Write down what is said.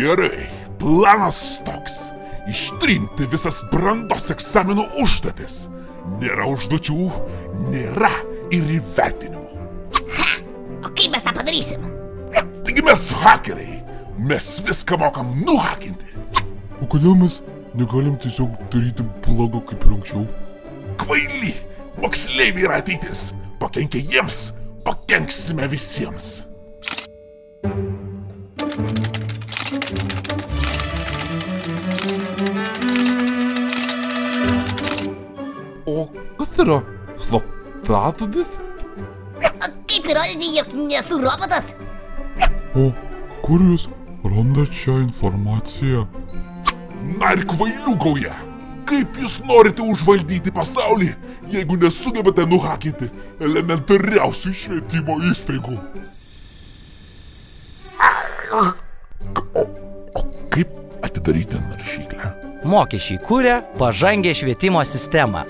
Gerai, planas toks. Ištrinti visas brandos egzaminų užduotis. Nėra užduočių, nėra ir įvertinimų. Ha! O kaip mes tą padarysim? Taigi mes hakeriai. Mes viską mokam nuhakinti. O kodėl mes negalim tiesiog daryti blogo kaip ir anksčiau? Kvaily, moksleiviai yra ateitis. Pakenkę jiems, pakenksime visiems. O kas yra slaptažodis? O kaip įrodyti, jog nesu robotas? O kur jūs randat šią informaciją? Na ir kvailių gauja. Kaip jūs norite užvaldyti pasaulį, jeigu nesugebate nuhakinti elementariausių švietimo įstaigų? O kaip atidaryti naršyklę? Mokesčiai kuria pažangę švietimo sistemą.